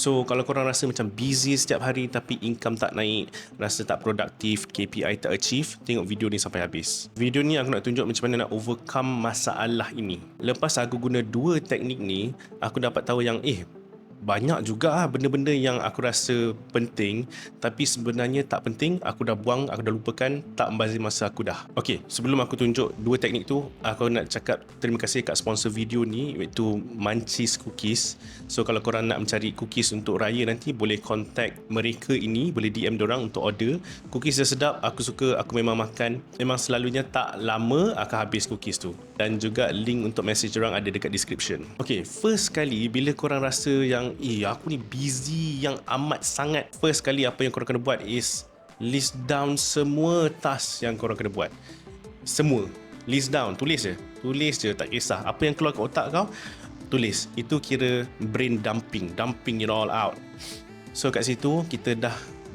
So kalau korang rasa macam busy setiap hari tapi income tak naik, rasa tak produktif, KPI tak achieve, tengok video ni sampai habis. Video ni aku nak tunjuk macam mana nak overcome masalah ini. Lepas aku guna dua teknik ni, aku dapat tahu yang banyak juga benda-benda yang aku rasa penting tapi sebenarnya tak penting, aku dah buang, aku dah lupakan, tak membazir masa aku dah. Okay, sebelum aku tunjuk dua teknik tu, aku nak cakap terima kasih kat sponsor video ni, iaitu Munchies Cookies. So kalau korang nak mencari cookies untuk raya nanti, boleh contact mereka ini, boleh DM dorang untuk order. Cookies dia sedap, aku suka, aku memang makan. Memang selalunya tak lama akan habis cookies tu. Dan juga link untuk message dorang ada dekat description. Okay, first kali bila korang rasa yang aku ni busy yang amat sangat, first kali apa yang korang kena buat is list down semua task yang korang kena buat. Semua list down, tulis je, tak kisah apa yang keluar kat otak kau, tulis. Itu kira brain dumping it all out. So kat situ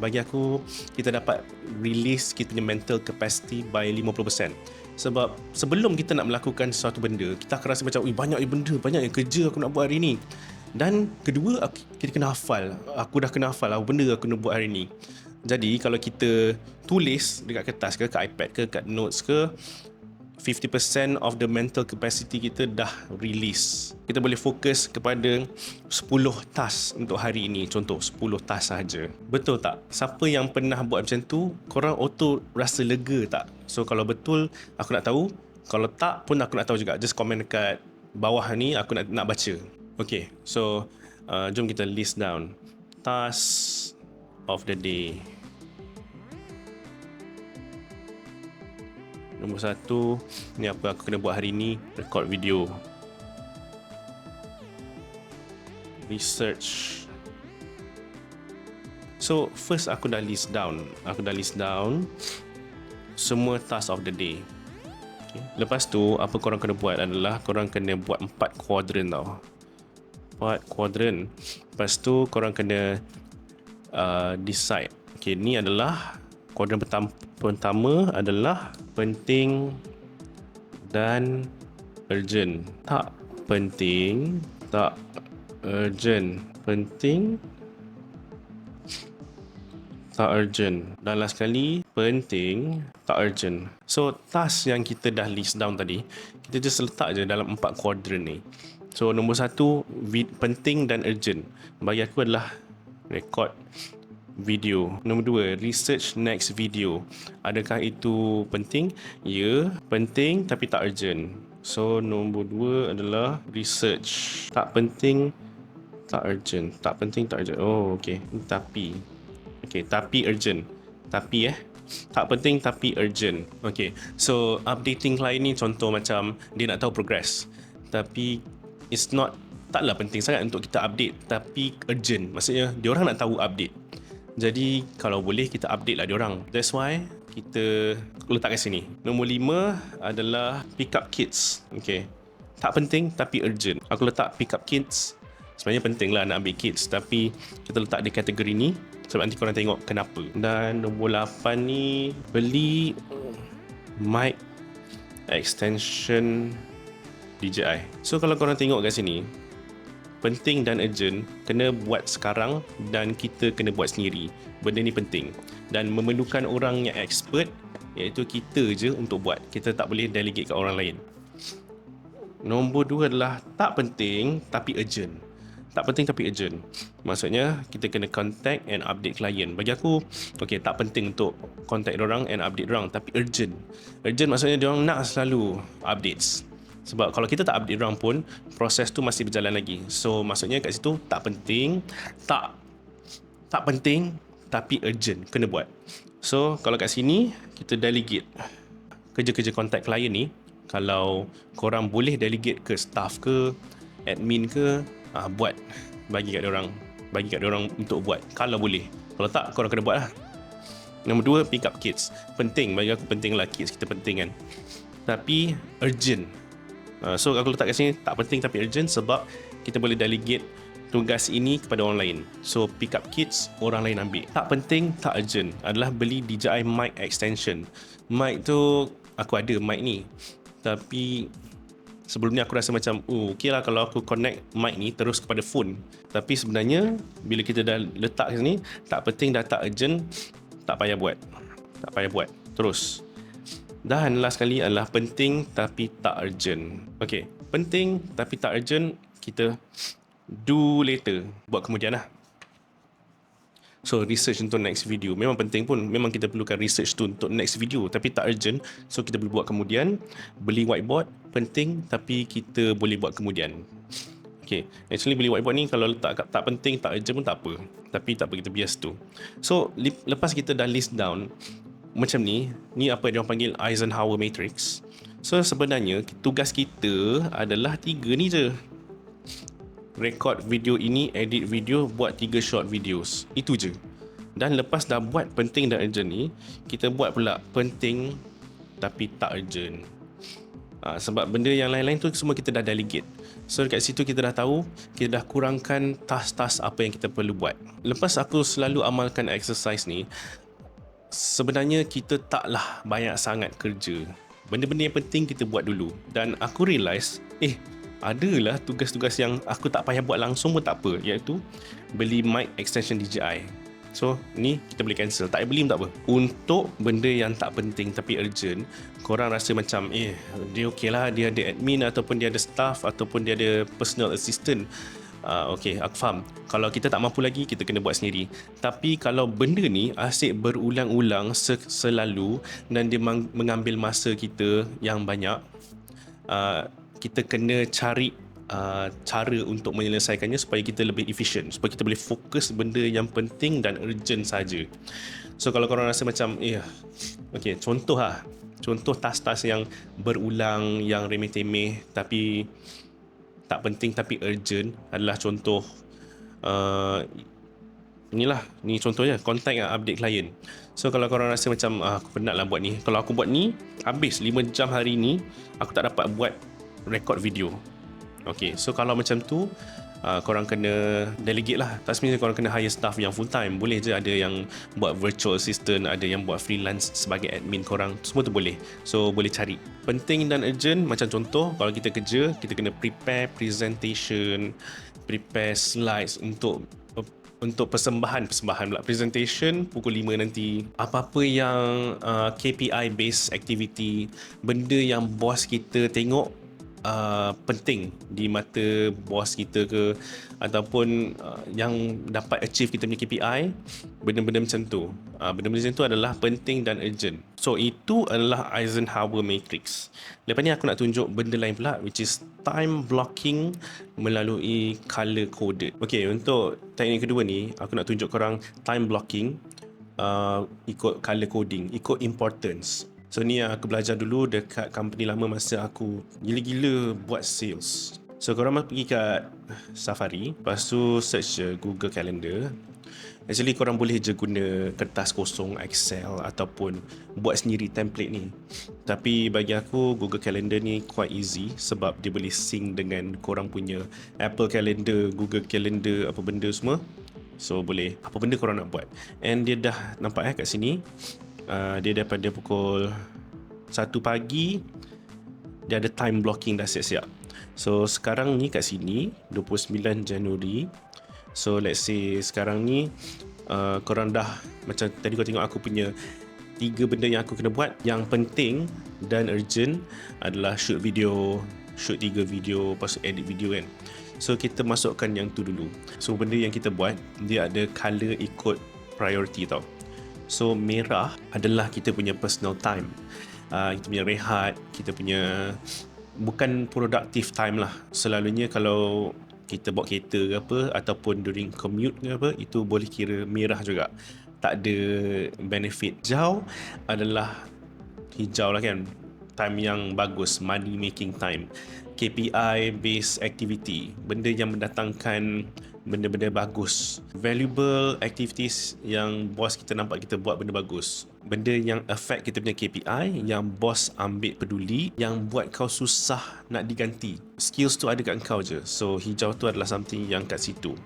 bagi aku kita dapat release kita punya mental capacity by 50%. Sebab sebelum kita nak melakukan sesuatu benda, kita akan rasa macam banyak benda, banyak yang kerja aku nak buat hari ni. Dan kedua, kita kena hafal. Aku dah kena hafal apa benda aku nak buat hari ni. Jadi kalau kita tulis dekat kertas ke, kat iPad ke, kat notes ke, 50% of the mental capacity kita dah release. Kita boleh fokus kepada 10 task untuk hari ini. Contoh 10 task sahaja. Betul tak? Siapa yang pernah buat macam tu, korang auto rasa lega tak? So kalau betul, aku nak tahu. Kalau tak pun aku nak tahu juga. Just komen dekat bawah ni, aku nak baca. Okay, so jom kita list down task of the day. Nombor 1, ni apa aku kena buat hari ni, record video. Research. So first aku dah list down semua task of the day. Okay. Lepas tu apa korang kena buat adalah korang kena buat 4 kuadran tau. 4 kuadran. Lepas tu korang kena decide. Okay, ni adalah kuadran pertama adalah penting dan urgent. Tak penting, tak urgent. Penting, tak urgent. Dan last sekali, penting, tak urgent. So task yang kita dah list down tadi, kita just letak je dalam 4 kuadran ni. So nombor 1, penting dan urgent, bagi aku adalah record video. Nombor 2, research next video. Adakah itu penting? Ya, penting tapi tak urgent. So nombor 2 adalah research. Tak penting, tak urgent. Tak penting, tak urgent. Oh, okay. Tapi urgent. Tak penting tapi urgent. Okay, so updating klien ni contoh macam dia nak tahu progress, tapi taklah penting sangat untuk kita update, tapi urgent. Maksudnya diorang nak tahu update. Jadi kalau boleh kita update lah diorang. That's why kita letak kat sini. Nombor 5 adalah pick up kids. Okay, tak penting tapi urgent. Aku letak pick up kids. Sebenarnya penting lah nak ambil kids, tapi kita letak di kategori ni sebab nanti korang tengok kenapa. Dan nombor 8 ni, beli mic extension DJI. So kalau korang tengok kat sini, penting dan urgent kena buat sekarang dan kita kena buat sendiri. Benda ni penting dan memerlukan orang yang expert, iaitu kita je untuk buat. Kita tak boleh delegate kat orang lain. Nombor 2 adalah tak penting tapi urgent. Tak penting tapi urgent. Maksudnya kita kena contact and update klien. Bagi aku, okay, tak penting untuk contact diorang and update diorang, tapi urgent. Urgent maksudnya diorang nak selalu updates. Sebab kalau kita tak update diorang pun, proses tu masih berjalan lagi. So maksudnya kat situ tak penting, tak penting tapi urgent, kena buat. So kalau kat sini kita delegate kerja-kerja contact klien ni. Kalau korang boleh delegate ke staff ke, admin ke, buat, bagi kat diorang untuk buat kalau boleh. Kalau tak, korang kena buat lah. Nombor 2, pick up kids. Penting, bagi aku penting lah, kids kita penting kan, tapi urgent. So aku letak kat sini tak penting tapi urgent sebab kita boleh delegate tugas ini kepada orang lain. So pick up kids, orang lain ambil. Tak penting, tak urgent adalah beli DJI mic extension. Mic tu, aku ada mic ni, tapi Sebelum ni aku rasa macam, okey lah kalau aku connect mic ni terus kepada phone. Tapi sebenarnya bila kita dah letak kat sini, tak penting dah tak urgent, tak payah buat. Tak payah buat. Terus. Dan last sekali adalah penting tapi tak urgent. Okey, penting tapi tak urgent, kita do later. Buat kemudian lah. So research untuk next video memang penting pun, memang kita perlukan research tu untuk next video, tapi tak urgent, so kita boleh buat kemudian. Beli whiteboard penting tapi kita boleh buat kemudian. Okay, actually beli whiteboard ni kalau letak tak penting, tak urgent pun tak apa, tapi tak apa, kita bias tu. So lepas kita dah list down macam ni apa yang diorang panggil Eisenhower Matrix. So sebenarnya tugas kita adalah 3 ni je: record video ini, edit video, buat 3 short videos. Itu je. Dan lepas dah buat penting dan urgent ni, kita buat pula penting tapi tak urgent. Sebab benda yang lain-lain tu semua kita dah delegate. So dekat situ kita dah tahu, kita dah kurangkan task-task apa yang kita perlu buat. Lepas aku selalu amalkan exercise ni, sebenarnya kita taklah banyak sangat kerja. Benda-benda yang penting kita buat dulu. Dan aku realise, adalah tugas-tugas yang aku tak payah buat langsung pun tak apa, iaitu beli mic extension DJI. So ni kita boleh cancel, tak payah beli pun tak apa. Untuk benda yang tak penting tapi urgent, korang rasa macam dia okey lah, dia ada admin ataupun dia ada staff ataupun dia ada personal assistant, okay, aku faham. Kalau kita tak mampu lagi, kita kena buat sendiri. Tapi kalau benda ni asyik berulang-ulang selalu dan dia mengambil masa kita yang banyak, kita kena cari cara untuk menyelesaikannya supaya kita lebih efisien, supaya kita boleh fokus benda yang penting dan urgent saja. So kalau korang rasa macam okay, contoh task-task yang berulang, yang remeh-temeh tapi tak penting tapi urgent adalah contoh ni contohnya contact update klien. So kalau korang rasa macam aku penat lah buat ni, kalau aku buat ni habis 5 jam hari ni, aku tak dapat buat record video. Okay, so kalau macam tu korang kena delegate lah. Tak semestinya korang kena hire staff yang full time. Boleh je ada yang buat virtual assistant, ada yang buat freelance sebagai admin korang, semua tu boleh. So boleh cari penting dan urgent. Macam contoh, kalau kita kerja, kita kena prepare presentation, prepare slides untuk persembahan pula presentation pukul 5 nanti. Apa-apa yang KPI based activity, benda yang bos kita tengok penting di mata bos kita ke, ataupun yang dapat achieve kita punya KPI, benda-benda macam tu. Benda-benda macam tu adalah penting dan urgent. So itu adalah Eisenhower Matrix. Lepas ni aku nak tunjuk benda lain pula, which is time blocking melalui color coded. Okay, untuk teknik kedua ni aku nak tunjuk korang time blocking ikut color coding, ikut importance. So ni yang aku belajar dulu dekat company lama masa aku gila-gila buat sales. So korang pergi kat Safari, lepas tu search je Google Calendar. Actually korang boleh je guna kertas kosong, Excel ataupun buat sendiri template ni. Tapi bagi aku Google Calendar ni quite easy sebab dia boleh sync dengan korang punya Apple Calendar, Google Calendar, apa benda semua. So boleh apa benda korang nak buat. And dia dah nampak kat sini. Dia daripada pukul 1 pagi dia ada time blocking dah siap-siap. So sekarang ni kat sini 29 Januari. So let's say sekarang ni korang dah, macam tadi kau tengok aku punya 3 benda yang aku kena buat. Yang penting dan urgent adalah shoot 3 video, lepas edit video kan. So kita masukkan yang tu dulu. So benda yang kita buat, dia ada color ikut priority tau. So merah adalah kita punya personal time, kita punya rehat, kita punya bukan productive time lah. Selalunya kalau kita bawa kereta ke apa ataupun during commute ke apa, itu boleh kira merah juga, tak ada benefit. Hijau adalah hijau lah kan, time yang bagus, money making time, KPI based activity, benda yang mendatangkan benda-benda bagus, valuable activities yang bos kita nampak kita buat benda bagus. benda yang affect kita punya KPI, yang bos ambil peduli, yang buat kau susah nak diganti. Skills tu ada kat kau je. So hijau tu adalah something yang kat situ.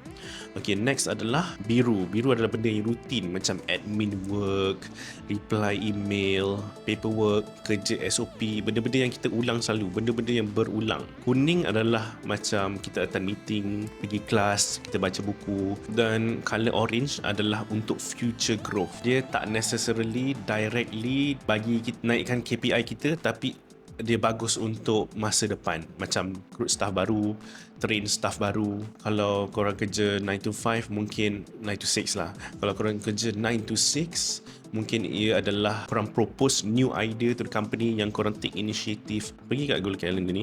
Okay, next adalah biru. Biru adalah benda yang rutin macam admin work, reply email, paperwork, kerja SOP, benda-benda yang kita ulang selalu, benda-benda yang berulang. Kuning adalah macam kita attend meeting, pergi kelas, kita baca buku, dan color orange adalah untuk future growth. Dia tak necessarily directly bagi kita naikkan KPI kita, tapi dia bagus untuk masa depan. Macam recruit staff baru, train staff baru. Kalau korang kerja 9 to 5, mungkin 9 to 6 lah. Kalau korang kerja 9 to 6, mungkin ia adalah korang propose new idea to the company, yang korang take initiative. Pergi kat Google Calendar ni,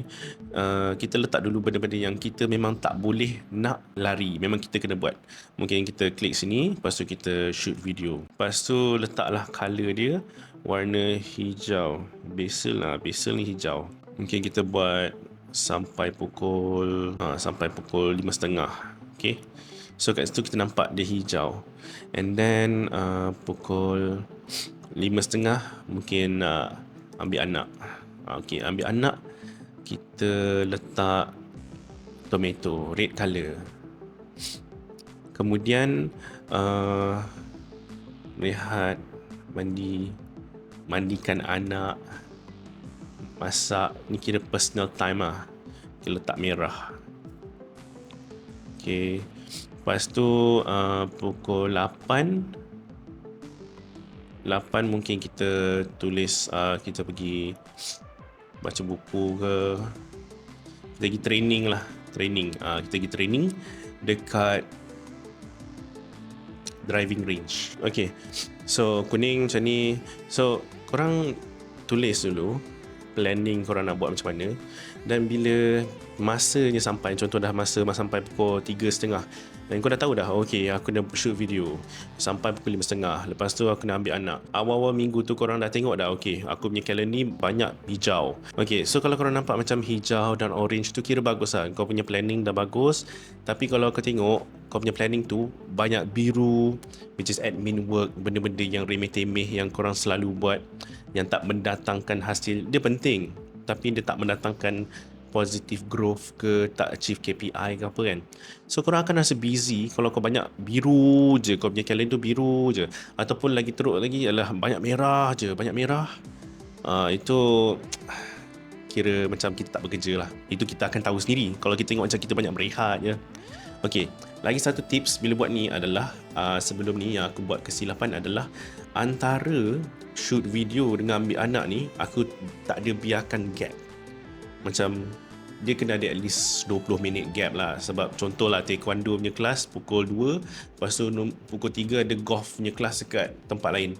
kita letak dulu benda-benda yang kita memang tak boleh nak lari, memang kita kena buat. Mungkin kita klik sini, lepas tu kita shoot video, lepas tu letaklah color dia warna hijau. Basil ni hijau. Mungkin kita buat sampai pukul 5.30. Okay, so kat situ kita nampak dia hijau. And then pukul 5.30 mungkin ambil anak. Okay, ambil anak, kita letak tomato red color. Kemudian lihat mandikan anak, masak, ni kira personal time lah. Kita letak merah. Okay, lepas tu pukul 8 mungkin kita tulis, kita pergi baca buku ke, kita pergi training lah. Kita pergi training dekat driving range. Okay, so kuning macam ni. So korang tulis dulu planning korang nak buat macam mana, dan bila masanya sampai, contoh dah masa sampai pukul 3.30, dan kau dah tahu dah, okay, aku dah shoot video sampai pukul 5.30, lepas tu aku nak ambil anak. Awal-awal minggu tu korang dah tengok dah, okay, aku punya kalender ni banyak hijau. Okay, so kalau korang nampak macam hijau dan orange tu, kira bagus lah, kau punya planning dah bagus. Tapi kalau kau tengok kau punya planning tu banyak biru, which is admin work, benda-benda yang remeh-temeh yang korang selalu buat, yang tak mendatangkan hasil. Dia penting, tapi dia tak mendatangkan positive growth ke, tak achieve KPI ke apa kan. So korang akan rasa busy kalau kau banyak biru je, kau punya kalender biru je. Ataupun lagi teruk lagi adalah banyak merah je, banyak merah. Itu kira macam kita tak bekerja lah. Itu kita akan tahu sendiri kalau kita tengok macam kita banyak berehat je. Okay, lagi satu tips bila buat ni adalah, sebelum ni yang aku buat kesilapan adalah, antara shoot video dengan ambil anak ni, aku tak ada biarkan gap. Macam dia kena ada at least 20 minit gap lah. Sebab contohlah taekwondo punya kelas pukul 2, lepas tu pukul 3 ada golf punya kelas dekat tempat lain.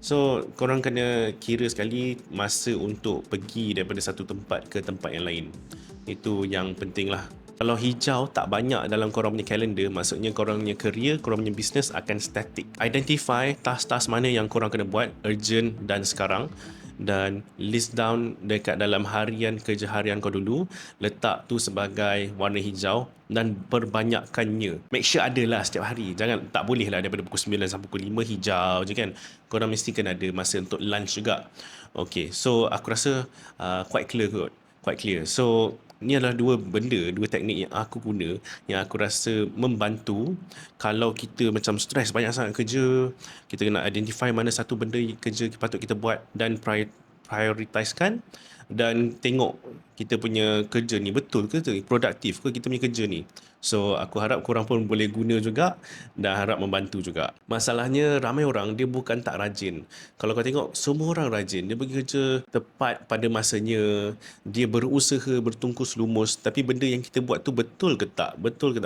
So korang kena kira sekali masa untuk pergi daripada satu tempat ke tempat yang lain. Itu yang penting lah. Kalau hijau tak banyak dalam korang punya kalender, maksudnya korang punya career, korang punya business akan static. Identify task-task mana yang korang kena buat, urgent dan sekarang, dan list down dekat dalam harian kerja harian kau dulu. Letak tu sebagai warna hijau dan perbanyakkannya. Make sure ada lah setiap hari. Jangan, tak boleh lah daripada pukul 9 sampai pukul 5 hijau je kan. Korang mesti kena ada masa untuk lunch juga. Okay, so aku rasa quite clear. So ni adalah dua teknik yang aku guna, yang aku rasa membantu kalau kita macam stres banyak sangat kerja. Kita kena identify mana satu benda kerja patut kita buat dan prioritisekan, dan tengok kita punya kerja ni betul ke, produktif ke kita punya kerja ni. So aku harap korang pun boleh guna juga, dan harap membantu juga. Masalahnya ramai orang dia bukan tak rajin. Kalau kau tengok semua orang rajin, dia pergi kerja tepat pada masanya, dia berusaha bertungkus lumus, tapi benda yang kita buat tu betul ke tak,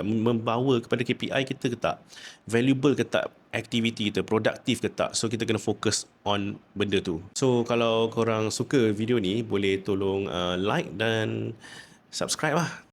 membawa kepada KPI kita ke tak, valuable ke tak, aktiviti kita produktif ke tak. So kita kena fokus on benda tu. So kalau korang suka video ni, boleh tolong like dan subscribe lah.